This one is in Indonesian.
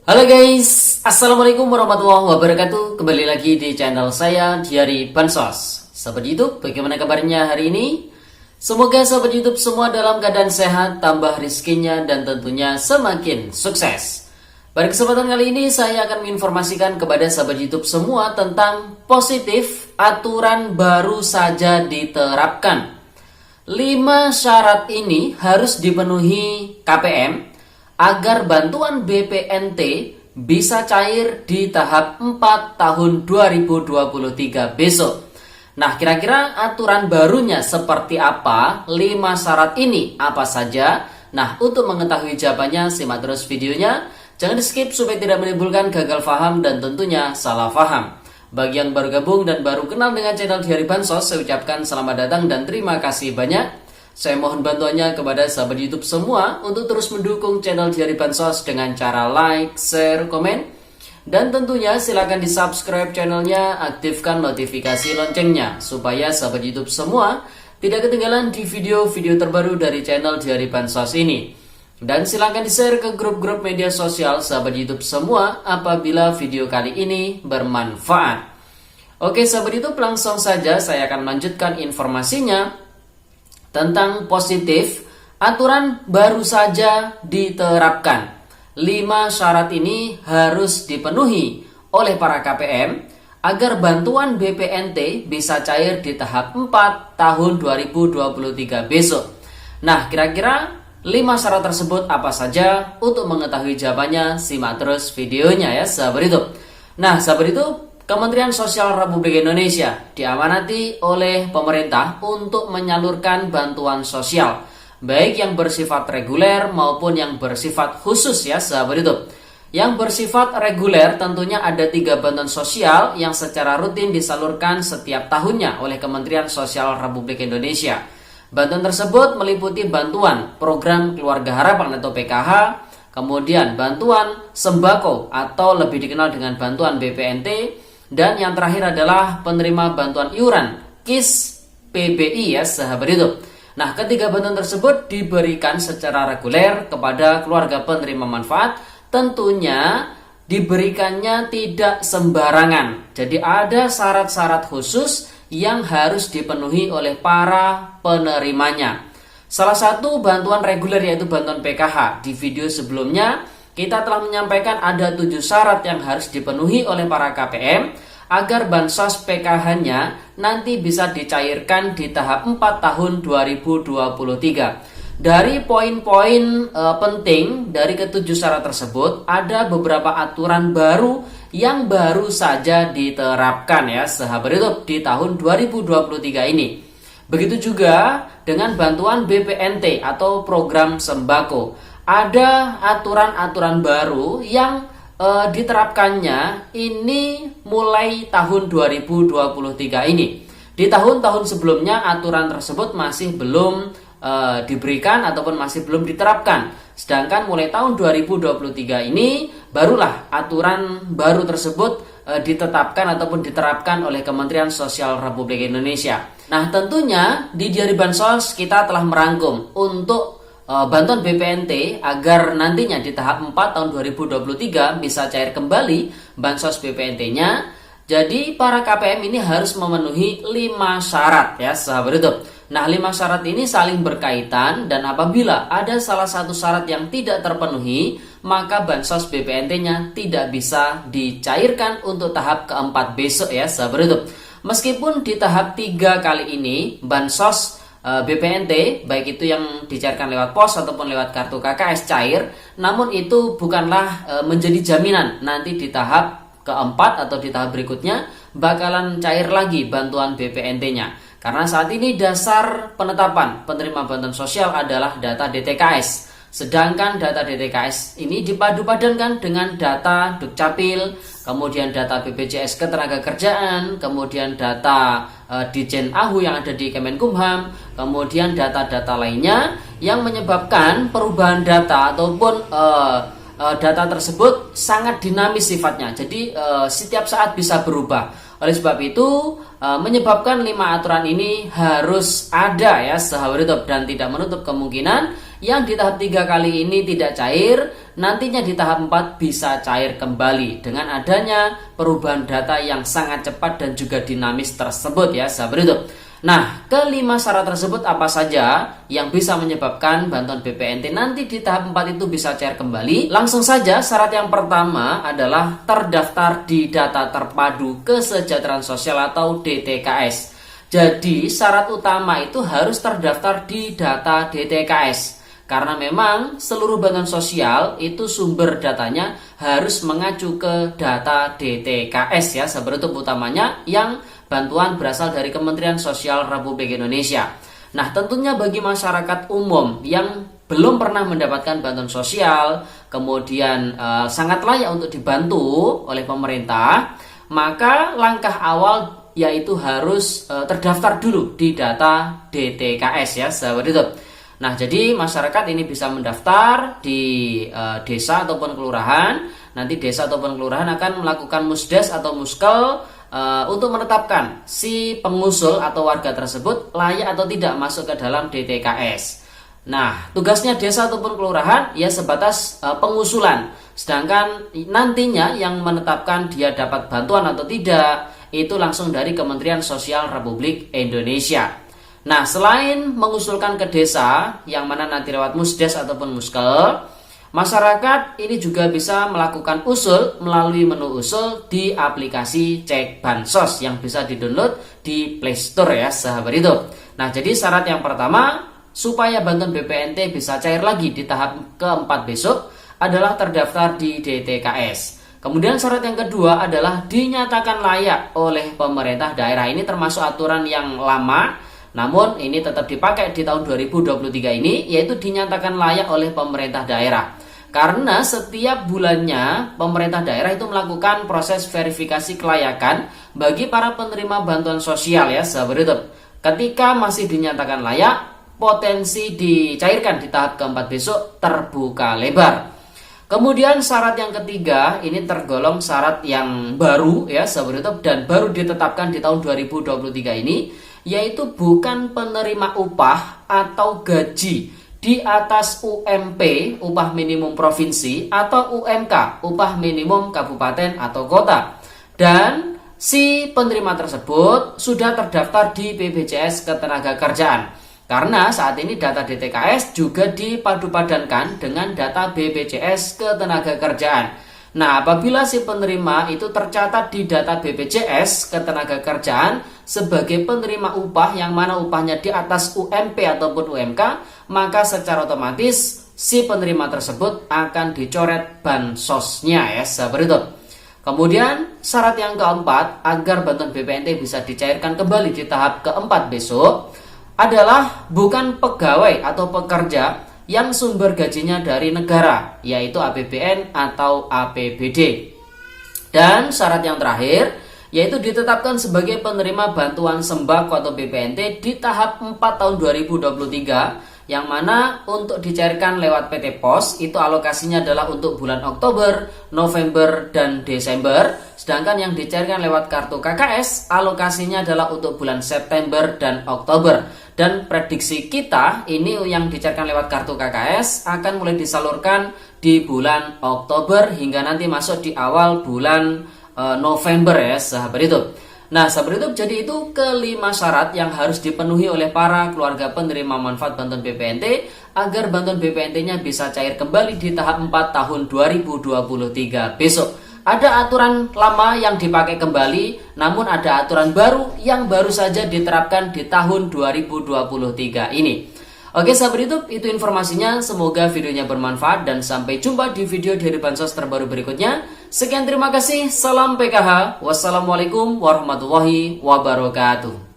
Halo guys, Assalamualaikum warahmatullahi wabarakatuh. Kembali lagi di channel saya Diari Bansos. Sahabat YouTube, bagaimana kabarnya hari ini? Semoga sahabat YouTube semua dalam keadaan sehat, tambah rizkinya, dan tentunya semakin sukses. Pada kesempatan kali ini saya akan menginformasikan kepada sahabat YouTube semua tentang positif aturan baru saja diterapkan. 5 syarat ini harus dipenuhi KPM agar bantuan BPNT bisa cair di tahap 4 tahun 2023 besok. Nah, kira-kira aturan barunya seperti apa? 5 syarat ini apa saja? Nah, untuk mengetahui jawabannya, simak terus videonya. Jangan di skip supaya tidak menimbulkan gagal paham dan tentunya salah paham. Bagi yang baru gabung dan baru kenal dengan channel Diari Bansos, saya ucapkan selamat datang dan terima kasih banyak. Saya mohon bantuannya kepada sahabat YouTube semua untuk terus mendukung channel Diari Bansos dengan cara like, share, komen. Dan tentunya silakan di subscribe channelnya, aktifkan notifikasi loncengnya supaya sahabat YouTube semua tidak ketinggalan di video-video terbaru dari channel Diari Bansos ini. Dan silakan di share ke grup-grup media sosial sahabat YouTube semua apabila video kali ini bermanfaat. Oke sahabat YouTube, langsung saja saya akan melanjutkan informasinya tentang positif aturan baru saja diterapkan. 5 syarat ini harus dipenuhi oleh para KPM agar bantuan BPNT bisa cair di tahap 4 tahun 2023 besok. Nah, kira-kira 5 syarat tersebut apa saja? Untuk mengetahui jawabannya, simak terus videonya ya sahabat YouTube. Nah, sahabat YouTube, Kementerian Sosial Republik Indonesia diamanati oleh pemerintah untuk menyalurkan bantuan sosial, baik yang bersifat reguler maupun yang bersifat khusus ya sahabat YouTube. Yang bersifat reguler tentunya ada 3 bantuan sosial yang secara rutin disalurkan setiap tahunnya oleh Kementerian Sosial Republik Indonesia. Bantuan tersebut meliputi bantuan program Keluarga Harapan atau PKH, kemudian bantuan sembako atau lebih dikenal dengan bantuan BPNT, dan yang terakhir adalah penerima bantuan iuran KIS PBI ya sahabat YouTube. Nah, ketiga bantuan tersebut diberikan secara reguler kepada keluarga penerima manfaat. Tentunya diberikannya tidak sembarangan. Jadi ada syarat-syarat khusus yang harus dipenuhi oleh para penerimanya. Salah satu bantuan reguler yaitu bantuan PKH. Di video sebelumnya kita telah menyampaikan ada 7 syarat yang harus dipenuhi oleh para KPM agar bansos PKH-nya nanti bisa dicairkan di tahap 4 tahun 2023. Dari poin-poin penting dari ke-7 syarat tersebut, ada beberapa aturan baru yang baru saja diterapkan ya sahabat YouTube di tahun 2023 ini. Begitu juga dengan bantuan BPNT atau program sembako. Ada aturan-aturan baru yang diterapkannya ini mulai tahun 2023 ini. Di tahun-tahun sebelumnya aturan tersebut masih belum diberikan ataupun masih belum diterapkan. Sedangkan mulai tahun 2023 ini barulah aturan baru tersebut ditetapkan ataupun diterapkan oleh Kementerian Sosial Republik Indonesia. Nah, tentunya di Diari Bansos kita telah merangkum untuk bantuan BPNT agar nantinya di tahap 4 tahun 2023 bisa cair kembali bansos BPNT-nya. Jadi para KPM ini harus memenuhi 5 syarat ya sahabat YouTube. Nah, 5 syarat ini saling berkaitan dan apabila ada salah satu syarat yang tidak terpenuhi, maka bansos BPNT-nya tidak bisa dicairkan untuk tahap keempat besok ya sahabat YouTube. Meskipun di tahap 3 kali ini bansos BPNT baik itu yang dicairkan lewat pos ataupun lewat kartu KKS cair, namun itu bukanlah menjadi jaminan nanti di tahap keempat atau di tahap berikutnya bakalan cair lagi bantuan BPNT-nya. Karena saat ini dasar penetapan penerima bantuan sosial adalah data DTKS. Sedangkan data DTKS ini dipadu-padankan dengan data Dukcapil, kemudian data BPJS Ketenagakerjaan, kemudian data Ditjen AHU yang ada di Kemenkumham, kemudian data-data lainnya yang menyebabkan perubahan data ataupun data tersebut sangat dinamis sifatnya. Jadi setiap saat bisa berubah. Oleh sebab itu menyebabkan 5 aturan ini harus ada ya sahabat YouTube dan tidak menutup kemungkinan yang di tahap 3 kali ini tidak cair, nantinya di tahap 4 bisa cair kembali dengan adanya perubahan data yang sangat cepat dan juga dinamis tersebut ya sahabat YouTube. Nah, kelima syarat tersebut apa saja yang bisa menyebabkan bantuan BPNT nanti di tahap 4 itu bisa cair kembali? Langsung saja, syarat yang pertama adalah terdaftar di Data Terpadu Kesejahteraan Sosial atau DTKS. Jadi, syarat utama itu harus terdaftar di data DTKS. Karena memang seluruh bantuan sosial itu sumber datanya harus mengacu ke data DTKS ya, sahabat YouTube, utamanya yang bantuan berasal dari Kementerian Sosial Republik Indonesia. Nah, tentunya bagi masyarakat umum yang belum pernah mendapatkan bantuan sosial, kemudian sangat layak untuk dibantu oleh pemerintah, maka langkah awal yaitu harus terdaftar dulu di data DTKS ya, sahabat YouTube. Nah, jadi masyarakat ini bisa mendaftar di desa ataupun kelurahan. Nanti desa ataupun kelurahan akan melakukan musdes atau muskel untuk menetapkan si pengusul atau warga tersebut layak atau tidak masuk ke dalam DTKS. Nah, tugasnya desa ataupun kelurahan ya sebatas pengusulan. Sedangkan nantinya yang menetapkan dia dapat bantuan atau tidak itu langsung dari Kementerian Sosial Republik Indonesia. Nah, selain mengusulkan ke desa yang mana nanti lewat musdes ataupun muskel, masyarakat ini juga bisa melakukan usul melalui menu usul di aplikasi Cek Bansos yang bisa di-download di Play Store ya, sahabat itu. Nah, jadi syarat yang pertama supaya bantuan BPNT bisa cair lagi di tahap keempat besok adalah terdaftar di DTKS. Kemudian syarat yang kedua adalah dinyatakan layak oleh pemerintah daerah. Ini termasuk aturan yang lama, namun ini tetap dipakai di tahun 2023 ini, yaitu dinyatakan layak oleh pemerintah daerah. Karena setiap bulannya pemerintah daerah itu melakukan proses verifikasi kelayakan bagi para penerima bantuan sosial ya, sahabat YouTube. Ketika masih dinyatakan layak, potensi dicairkan di tahap keempat besok terbuka lebar. Kemudian syarat yang ketiga ini tergolong syarat yang baru ya, sahabat YouTube, dan baru ditetapkan di tahun 2023 ini, yaitu bukan penerima upah atau gaji di atas UMP, upah minimum provinsi, atau UMK, upah minimum kabupaten atau kota. Dan si penerima tersebut sudah terdaftar di BPJS Ketenagakerjaan. Karena saat ini data DTKS juga dipadu-padankan dengan data BPJS Ketenagakerjaan. Nah, apabila si penerima itu tercatat di data BPJS Ketenagakerjaan sebagai penerima upah yang mana upahnya di atas UMP ataupun UMK, maka secara otomatis si penerima tersebut akan dicoret bansosnya ya, sahabat YouTube. Kemudian syarat yang keempat agar bantuan BPNT bisa dicairkan kembali di tahap keempat besok adalah bukan pegawai atau pekerja yang sumber gajinya dari negara, yaitu APBN atau APBD. Dan syarat yang terakhir yaitu ditetapkan sebagai penerima bantuan sembako atau BPNT di tahap 4 tahun 2023, yang mana untuk dicairkan lewat PT Pos itu alokasinya adalah untuk bulan Oktober, November, dan Desember. Sedangkan yang dicairkan lewat kartu KKS alokasinya adalah untuk bulan September dan Oktober. Dan prediksi kita ini yang dicairkan lewat kartu KKS akan mulai disalurkan di bulan Oktober hingga nanti masuk di awal bulan November ya, sahabat YouTube. Nah, sahabat YouTube, jadi itu kelima syarat yang harus dipenuhi oleh para keluarga penerima manfaat bantuan BPNT agar bantuan BPNT-nya bisa cair kembali di tahap 4 tahun 2023 besok. Ada aturan lama yang dipakai kembali, namun ada aturan baru yang baru saja diterapkan di tahun 2023 ini. Oke, sahabat YouTube, itu informasinya. Semoga videonya bermanfaat dan sampai jumpa di video dari Bansos terbaru berikutnya. Sekian, terima kasih. Salam PKH. Wassalamualaikum warahmatullahi wabarakatuh.